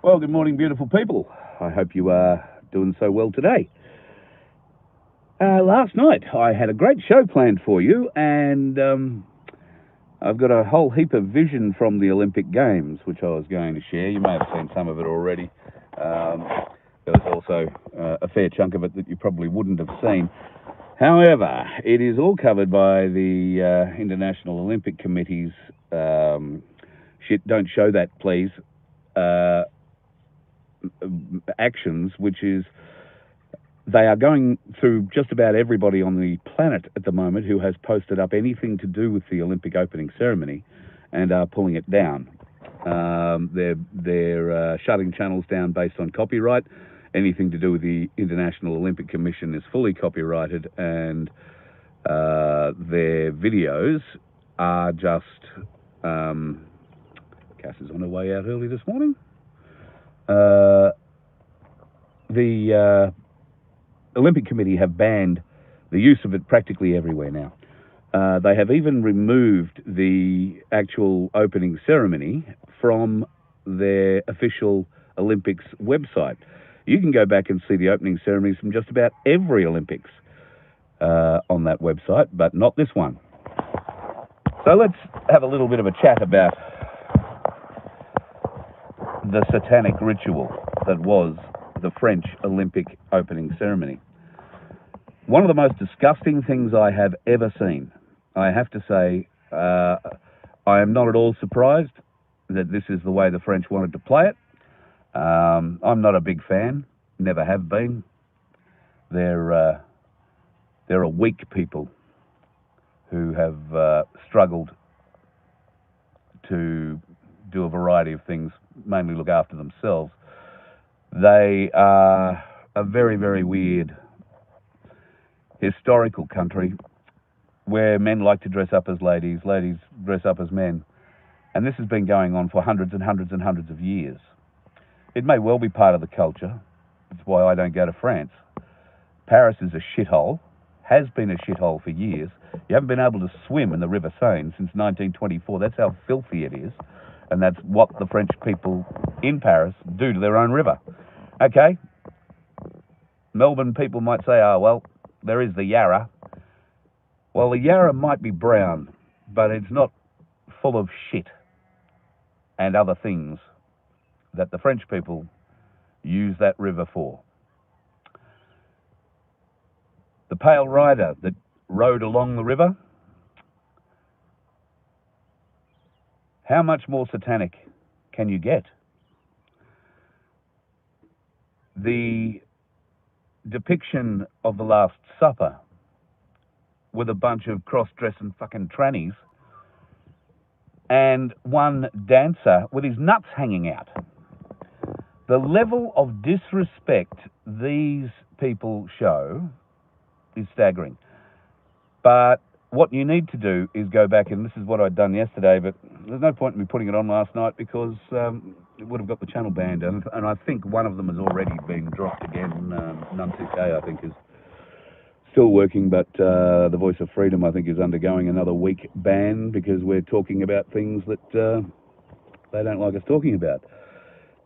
Well, good morning, beautiful people. I hope you are doing so well today. Last night I had a great show planned for you, and I've got a whole heap of vision from the Olympic Games, which I was going to share. You may have seen some of it already. There was also a fair chunk of it that you probably wouldn't have seen. However, it is all covered by the International Olympic Committee's don't show that, please, actions, which is they are going through just about everybody on the planet at the moment who has posted up anything to do with the Olympic opening ceremony and are pulling it down. They're shutting channels down based on copyright. Anything to do with the International Olympic Commission is fully copyrighted, and their videos are just... Cass is on her way out early this morning. The Olympic Committee have banned the use of it practically everywhere now. They have even removed the actual opening ceremony from their official Olympics website. You can go back and see the opening ceremonies from just about every Olympics on that website, but not this one. So let's have a little bit of a chat about the satanic ritual that was the French Olympic opening ceremony. One of the most disgusting things I have ever seen. I have to say, I am not at all surprised that this is the way the French wanted to play it. I'm not a big fan, never have been. They're a weak people who have struggled to do a variety of things, mainly look after themselves. They are a very, very weird historical country where men like to dress up as ladies, ladies dress up as men. And this has been going on for hundreds and hundreds and hundreds of years. It may well be part of the culture. That's why I don't go to France. Paris is a shithole, has been a shithole for years. You haven't been able to swim in the River Seine since 1924. That's how filthy it is. And that's what the French people in Paris do to their own river. Okay, Melbourne people might say, oh, well, there is the Yarra. Well, the Yarra might be brown, but it's not full of shit and other things that the French people use that river for. The pale rider that rode along the river, how much more satanic can you get? The depiction of the Last Supper with a bunch of cross-dressing fucking trannies and one dancer with his nuts hanging out. The level of disrespect these people show is staggering. But what you need to do is go back, and this is what I'd done yesterday, but there's no point in me putting it on last night because it would have got the channel banned, and I think one of them has already been dropped again. None 2K, I think, is still working, but the Voice of Freedom, I think, is undergoing another week ban because we're talking about things that they don't like us talking about.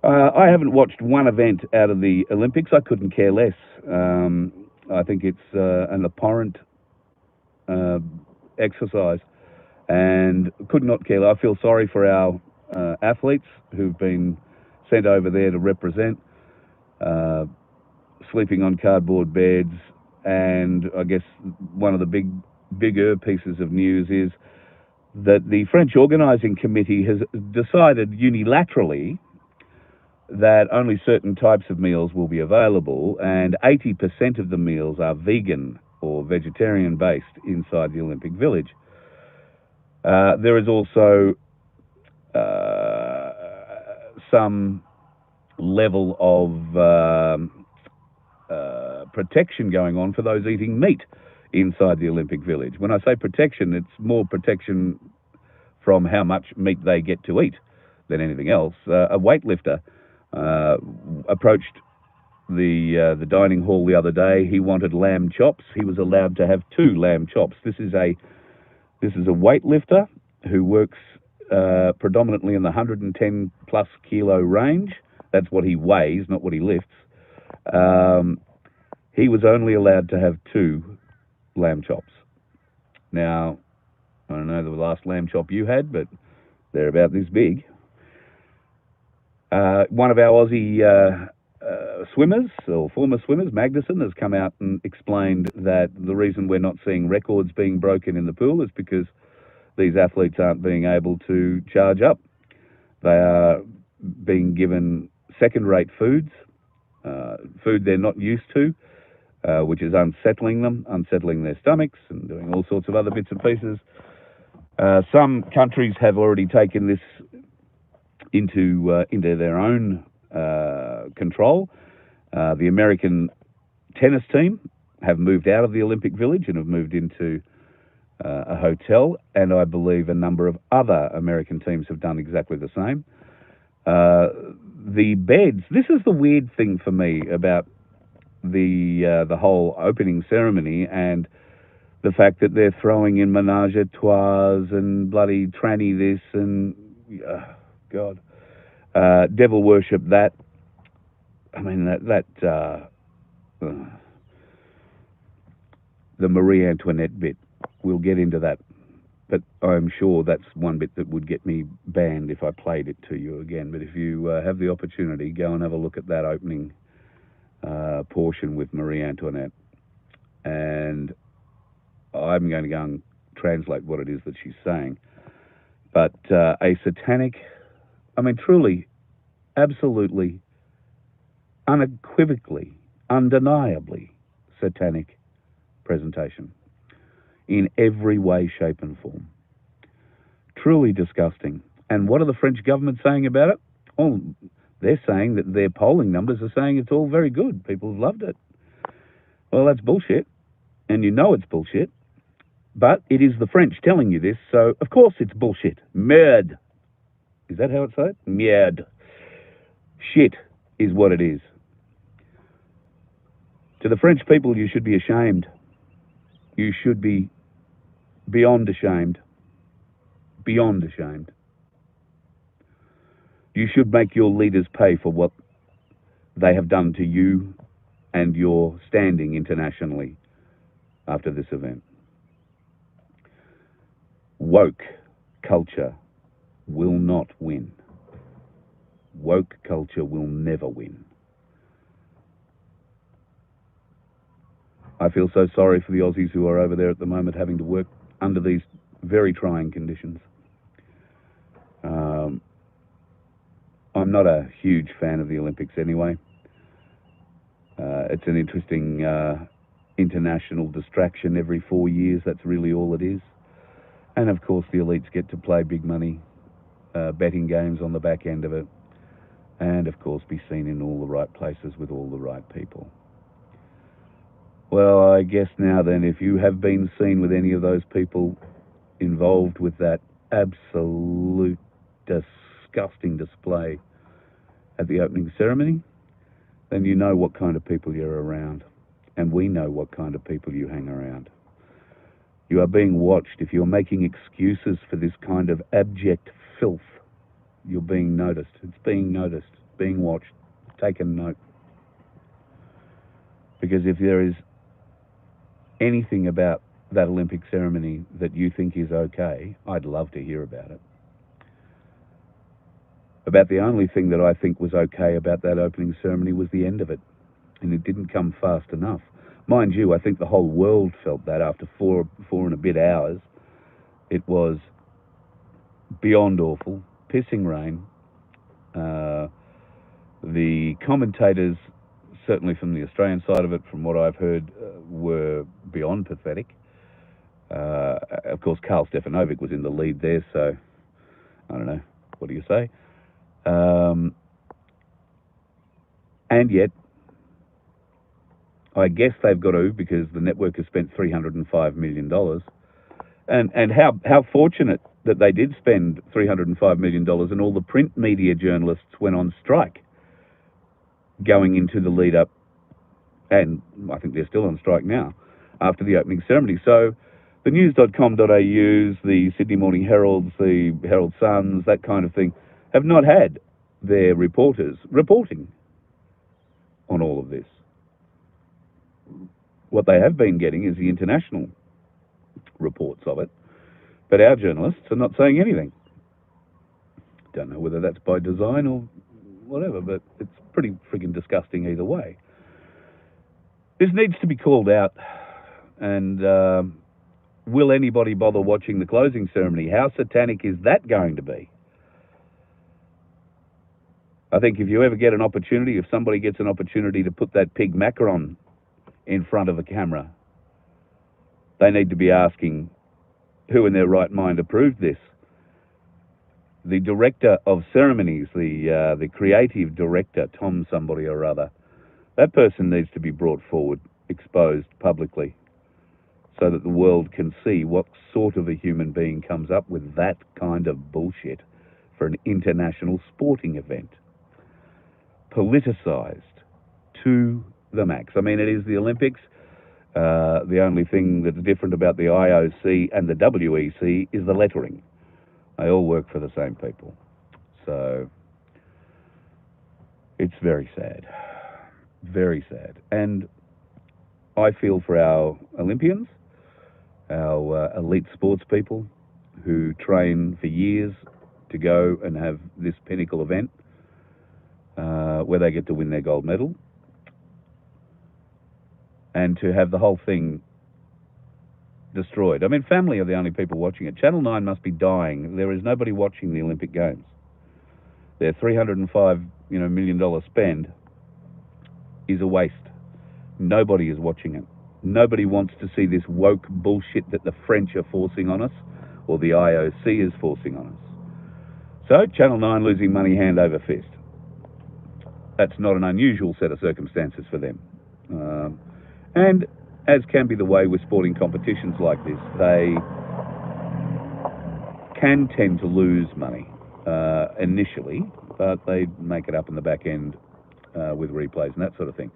I haven't watched one event out of the Olympics. I couldn't care less. I think it's an abhorrent exercise, and could not care. I feel sorry for our athletes who've been sent over there to represent, sleeping on cardboard beds. And I guess one of the bigger pieces of news is that the French organising committee has decided unilaterally that only certain types of meals will be available, and 80% of the meals are vegan or vegetarian based inside the Olympic Village. There is also some level of protection going on for those eating meat inside the Olympic Village. When I say protection, it's more protection from how much meat they get to eat than anything else. A weightlifter approached the dining hall the other day. He wanted lamb chops. He was allowed to have 2 lamb chops. This is a weightlifter who works predominantly in the 110 plus kilo range. That's what he weighs, not what he lifts. He was only allowed to have 2 lamb chops. Now, I don't know the last lamb chop you had, but they're about this big. One of our Aussie swimmers, or former swimmers, Magnuson, has come out and explained that the reason we're not seeing records being broken in the pool is because these athletes aren't being able to charge up. They are being given second-rate foods, food they're not used to, which is unsettling them, unsettling their stomachs, and doing all sorts of other bits and pieces. Some countries have already taken this into their own control. The American tennis team have moved out of the Olympic Village and have moved into a hotel, and I believe a number of other American teams have done exactly the same. The beds, this is the weird thing for me about the whole opening ceremony, and the fact that they're throwing in menage a trois and bloody tranny this and God, devil worship that. I mean the Marie Antoinette bit. We'll get into that, but I'm sure that's one bit that would get me banned if I played it to you again. But if you have the opportunity, go and have a look at that opening portion with Marie Antoinette, and I'm going to go and translate what it is that she's saying. But a satanic, I mean, truly, absolutely, unequivocally, undeniably satanic presentation in every way, shape and form. Truly disgusting. And what are the French government saying about it? Oh, they're saying that their polling numbers are saying it's all very good. People have loved it. Well, that's bullshit. And you know it's bullshit. But it is the French telling you this, so of course it's bullshit. Merde. Is that how it's said? Merde. Shit is what it is. To the French people, you should be ashamed. You should be beyond ashamed. Beyond ashamed. You should make your leaders pay for what they have done to you and your standing internationally after this event. Woke culture will not win. Woke culture will never win. I feel so sorry for the Aussies who are over there at the moment having to work under these very trying conditions. I'm not a huge fan of the Olympics anyway. It's an interesting international distraction every 4 years. That's really all it is. And of course the elites get to play big money betting games on the back end of it. And of course be seen in all the right places with all the right people. Well, I guess now then, if you have been seen with any of those people involved with that absolute disgusting display at the opening ceremony, then you know what kind of people you're around. And we know what kind of people you hang around. You are being watched. If you're making excuses for this kind of abject filth, you're being noticed. It's being noticed, being watched, taken note. Because if there is anything about that Olympic ceremony that you think is okay, I'd love to hear about it. About the only thing that I think was okay about that opening ceremony was the end of it. And it didn't come fast enough. Mind you, I think the whole world felt that after four and a bit hours. It was beyond awful, pissing rain. The commentators, certainly from the Australian side of it, from what I've heard, were beyond pathetic. Of course, Karl Stefanovic was in the lead there, so I don't know. What do you say? And yet, I guess they've got to, because the network has spent $305 million. And how fortunate that they did spend $305 million and all the print media journalists went on strike going into the lead up, and I think they're still on strike now, after the opening ceremony. So the news.com.au's, the Sydney Morning Heralds, the Herald Suns, that kind of thing, have not had their reporters reporting on all of this. What they have been getting is the international reports of it, but our journalists are not saying anything. Don't know whether that's by design or whatever, but it's pretty friggin' disgusting either way. This needs to be called out, and will anybody bother watching the closing ceremony? How satanic is that going to be? I think if you ever get an opportunity, if somebody gets an opportunity to put that pig macaron in front of a camera, they need to be asking who in their right mind approved this. The director of ceremonies, the creative director, Tom somebody or other, that person needs to be brought forward, exposed publicly, so that the world can see what sort of a human being comes up with that kind of bullshit for an international sporting event. Politicised to the max. I mean, it is the Olympics. The only thing that's different about the IOC and the WEC is the lettering. They all work for the same people. So it's very sad. Very sad. And I feel for our Olympians, our elite sports people who train for years to go and have this pinnacle event where they get to win their gold medal, and to have the whole thing destroyed. I mean, family are the only people watching it. Channel 9 must be dying. There is nobody watching the Olympic Games. Their $305 million spend is a waste. Nobody is watching it. Nobody wants to see this woke bullshit that the French are forcing on us, or the IOC is forcing on us. So, Channel 9 losing money hand over fist. That's not an unusual set of circumstances for them. And as can be the way with sporting competitions like this, they can tend to lose money initially, but they make it up in the back end with replays and that sort of thing.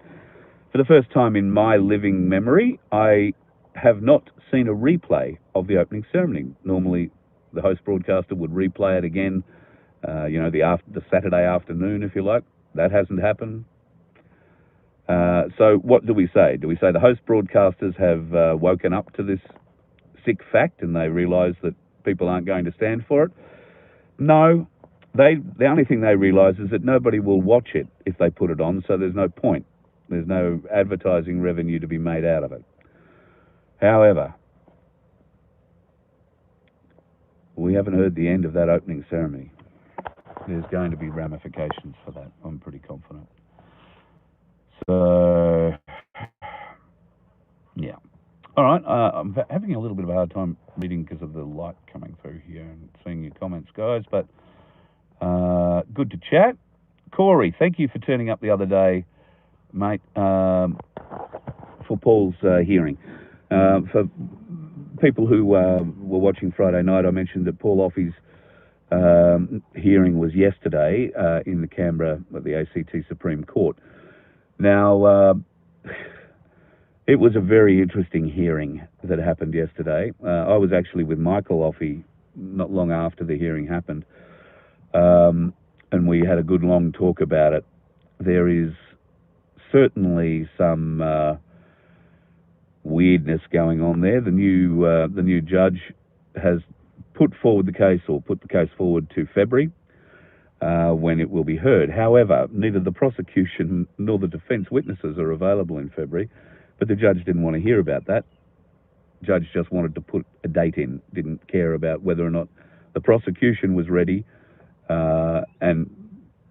For the first time in my living memory, I have not seen a replay of the opening ceremony. Normally, the host broadcaster would replay it again, the Saturday afternoon, if you like. That hasn't happened. So what do we say? Do we say the host broadcasters have woken up to this sick fact and they realise that people aren't going to stand for it? No. The only thing they realise is that nobody will watch it if they put it on, so there's no point. There's no advertising revenue to be made out of it. However, we haven't heard the end of that opening ceremony. There's going to be ramifications for that, I'm pretty confident. So, yeah. All right, I'm having a little bit of a hard time reading because of the light coming through here and seeing your comments, guys, but good to chat. Corey, thank you for turning up the other day, mate, for Paul's hearing. For people who were watching Friday night, I mentioned that Paul Offey's hearing was yesterday in the Canberra at the ACT Supreme Court. Now, it was a very interesting hearing that happened yesterday. I was actually with Michael Offey not long after the hearing happened, and we had a good long talk about it. There is certainly some weirdness going on there. The new judge has put the case forward to February, when it will be heard. However, neither the prosecution nor the defence witnesses are available in February, but the judge didn't want to hear about that. The judge just wanted to put a date in, didn't care about whether or not the prosecution was ready, and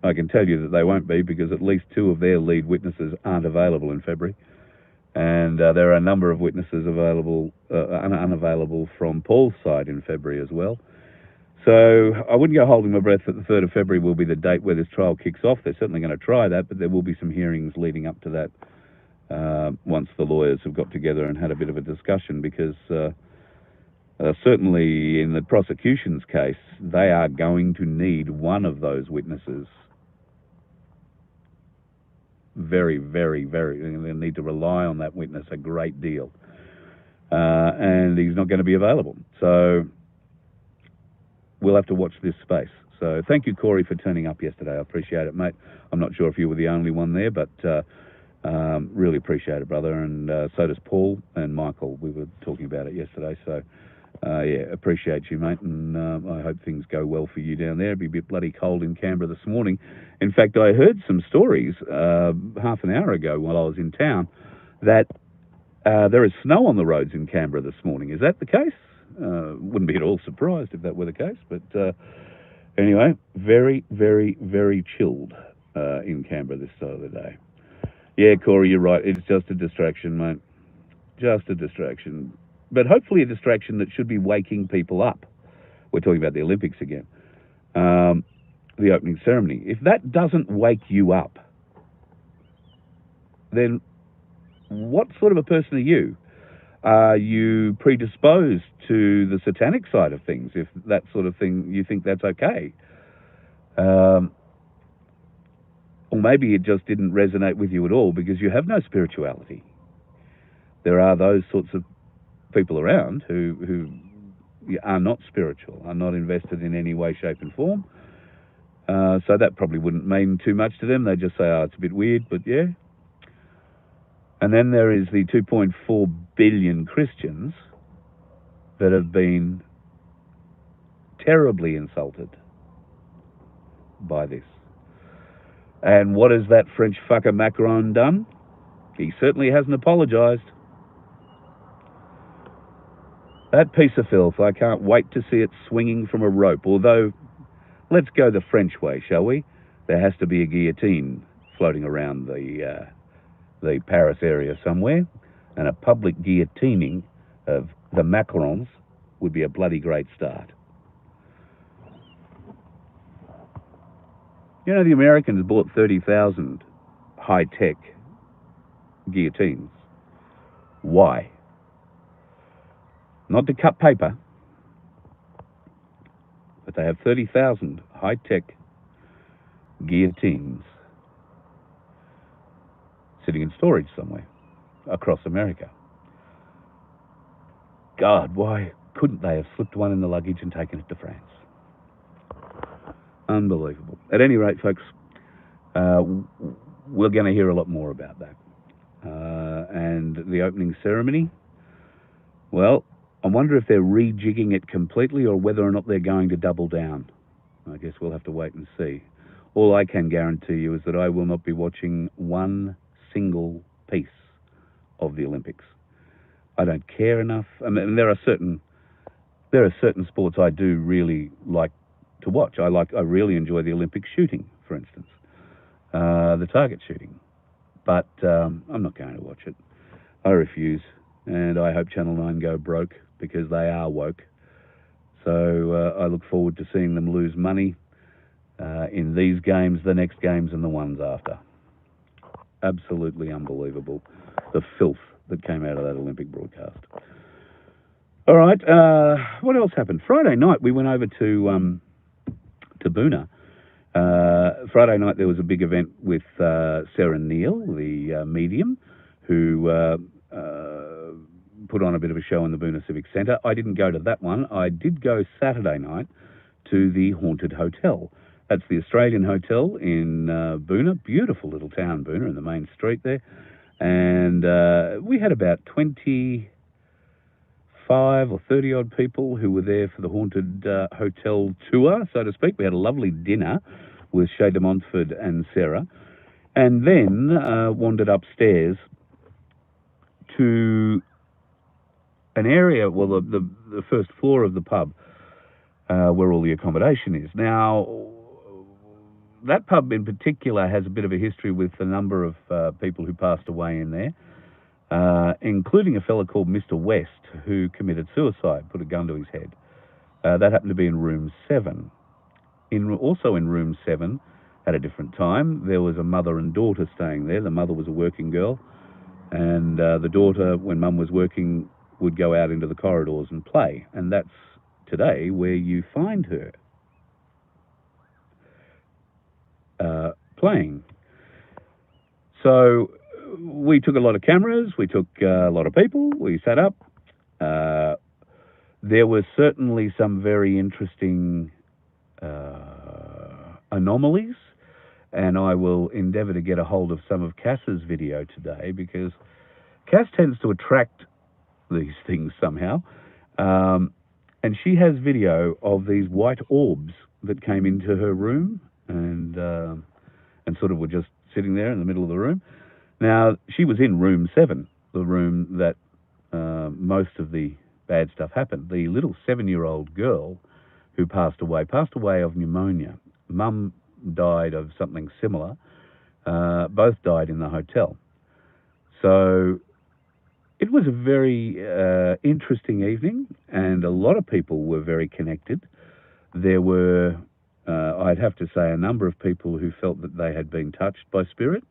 I can tell you that they won't be, because at least two of their lead witnesses aren't available in February, and there are a number of witnesses unavailable from Paul's side in February as well. So I wouldn't go holding my breath that the 3rd of February will be the date where this trial kicks off. They're certainly going to try that, but there will be some hearings leading up to that once the lawyers have got together and had a bit of a discussion, because certainly in the prosecution's case, they are going to need one of those witnesses very, very, very. They need to rely on that witness a great deal. And he's not going to be available. So we'll have to watch this space. So thank you, Corey, for turning up yesterday. I appreciate it, mate. I'm not sure if you were the only one there, but really appreciate it, brother. And so does Paul and Michael. We were talking about it yesterday. So, yeah, appreciate you, mate. And I hope things go well for you down there. It'll be a bit bloody cold in Canberra this morning. In fact, I heard some stories half an hour ago while I was in town that there is snow on the roads in Canberra this morning. Is that the case? Wouldn't be at all surprised if that were the case. But anyway, very, very, very chilled in Canberra this side of the day. Yeah, Corey, you're right. It's just a distraction, mate. Just a distraction. But hopefully a distraction that should be waking people up. We're talking about the Olympics again. The opening ceremony. If that doesn't wake you up, then what sort of a person are you? Are you predisposed to the satanic side of things? If that sort of thing, you think that's okay? Or maybe it just didn't resonate with you at all because you have no spirituality. There are those sorts of people around who are not spiritual, are not invested in any way, shape and form. So that probably wouldn't mean too much to them. They just say, oh, it's a bit weird, but yeah. And then there is the 2.4 billion Christians that have been terribly insulted by this. And what has that French fucker Macron done? He certainly hasn't apologised. That piece of filth, I can't wait to see it swinging from a rope. Although, let's go the French way, shall we? There has to be a guillotine floating around the Paris area somewhere, and a public guillotining of the Macrons would be a bloody great start. You know, the Americans bought 30,000 high-tech guillotines. Why? Not to cut paper, but they have 30,000 high-tech guillotines sitting in storage somewhere across America. God, why couldn't they have slipped one in the luggage and taken it to France? Unbelievable. At any rate, folks, we're going to hear a lot more about that. And the opening ceremony, well, I wonder if they're rejigging it completely or whether or not they're going to double down. I guess we'll have to wait and see. All I can guarantee you is that I will not be watching one single piece of the Olympics. I don't care enough. I mean, there are certain sports I do really like to watch. I really enjoy the Olympic shooting, for instance, the target shooting. But I'm not going to watch it. I refuse, and I hope Channel 9 go broke because they are woke. So I look forward to seeing them lose money in these games, the next games, and the ones after. Absolutely unbelievable, the filth that came out of that Olympic broadcast. All right, what else happened? Friday night we went over to Boona. Friday night there was a big event with Sarah Neal, the medium, who put on a bit of a show in the Boona Civic Centre. I didn't go to that one. I did go Saturday night to the Haunted Hotel. That's the Australian Hotel in Boona. Beautiful little town, Boona, in the main street there. And we had about 25 or 30 odd people who were there for the Haunted Hotel tour, so to speak. We had a lovely dinner with Shay de Montfort and Sarah, and then wandered upstairs to an area, well, the first floor of the pub where all the accommodation is. Now, that pub in particular has a bit of a history with a number of people who passed away in there, including a fella called Mr. West, who committed suicide, put a gun to his head. That happened to be in room 7. Also in room 7, at a different time, there was a mother and daughter staying there. The mother was a working girl, and the daughter, when mum was working, would go out into the corridors and play. And that's today where you find her playing. So we took a lot of cameras, we took a lot of people, we sat up. There was certainly some very interesting anomalies, and I will endeavour to get a hold of some of Cass's video today, because Cass tends to attract these things somehow. And she has video of these white orbs that came into her room and sort of were just sitting there in the middle of the room. Now, she was in room 7, the room that most of the bad stuff happened. The little 7-year-old girl who passed away of pneumonia. Mum died of something similar. Both died in the hotel. So it was a very interesting evening, and a lot of people were very connected. There were, I'd have to say, a number of people who felt that they had been touched by spirit,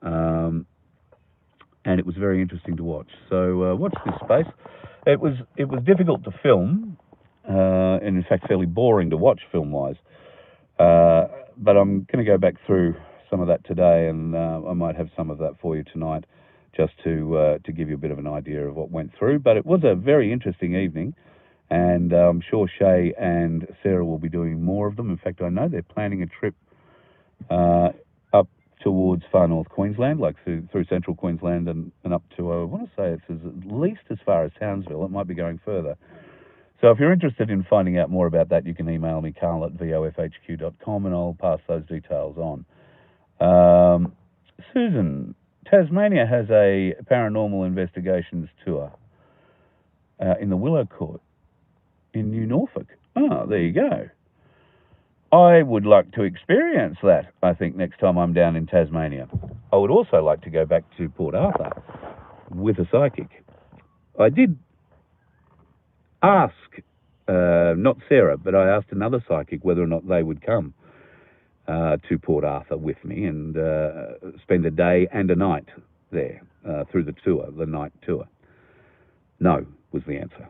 and it was very interesting to watch. So watch this space. It was difficult to film, and in fact fairly boring to watch film-wise. But I'm going to go back through some of that today, and I might have some of that for you tonight, just to give you a bit of an idea of what went through. But it was a very interesting evening, and I'm sure Shay and Sarah will be doing more of them. In fact, I know they're planning a trip up towards far north Queensland, like through central Queensland and up to, I want to say it's at least as far as Townsville. It might be going further. So if you're interested in finding out more about that, you can email me, carl@vofhq.com, and I'll pass those details on. Susan, Tasmania has a paranormal investigations tour in the Willow Court in New Norfolk. Oh, there you go. I would like to experience that, I think, next time I'm down in Tasmania. I would also like to go back to Port Arthur with a psychic. I did ask, not Sarah, but I asked another psychic whether or not they would come to Port Arthur with me and spend a day and a night there through the tour, the night tour. No, was the answer.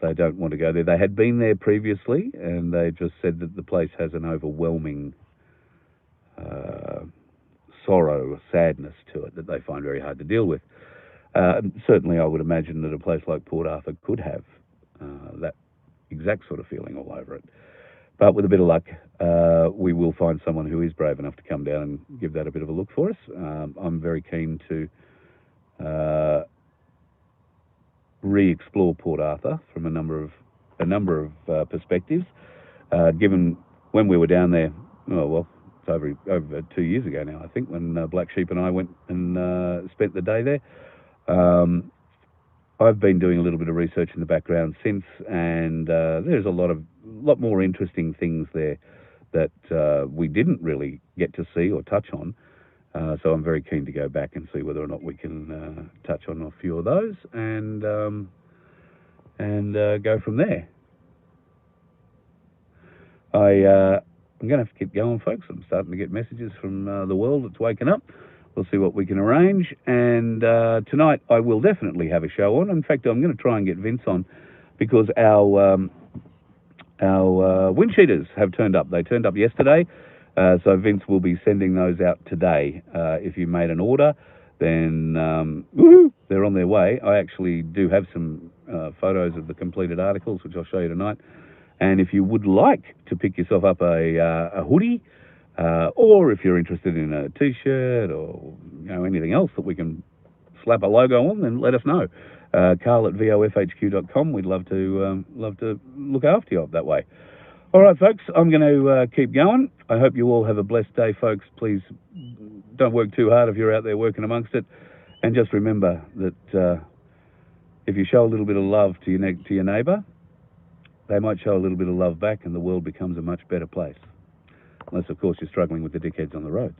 They don't want to go there. They had been there previously, and they just said that the place has an overwhelming sorrow, sadness to it that they find very hard to deal with. Certainly, I would imagine that a place like Port Arthur could have that exact sort of feeling all over it. But with a bit of luck, we will find someone who is brave enough to come down and give that a bit of a look for us. I'm very keen to re-explore Port Arthur from a number of perspectives. Given when we were down there, it's over 2 years ago now, I think, when Black Sheep and I went and spent the day there. I've been doing a little bit of research in the background since, and there's a lot more interesting things there that we didn't really get to see or touch on. So I'm very keen to go back and see whether or not we can touch on a few of those and go from there. I'm going to have to keep going, folks. I'm starting to get messages from the world that's waking up. We'll see what we can arrange. And tonight I will definitely have a show on. In fact, I'm going to try and get Vince on, because our wind cheaters have turned up. They turned up yesterday. So Vince will be sending those out today. If you made an order, then woohoo, they're on their way. I actually do have some photos of the completed articles, which I'll show you tonight. And if you would like to pick yourself up a hoodie, or if you're interested in a T-shirt or anything else that we can slap a logo on, then let us know. Carl@vofhq.com. We'd love to look after you that way. All right, folks, I'm going to keep going. I hope you all have a blessed day, folks. Please don't work too hard if you're out there working amongst it. And just remember that if you show a little bit of love to your neighbour, they might show a little bit of love back, and the world becomes a much better place. Unless, of course, you're struggling with the dickheads on the roads.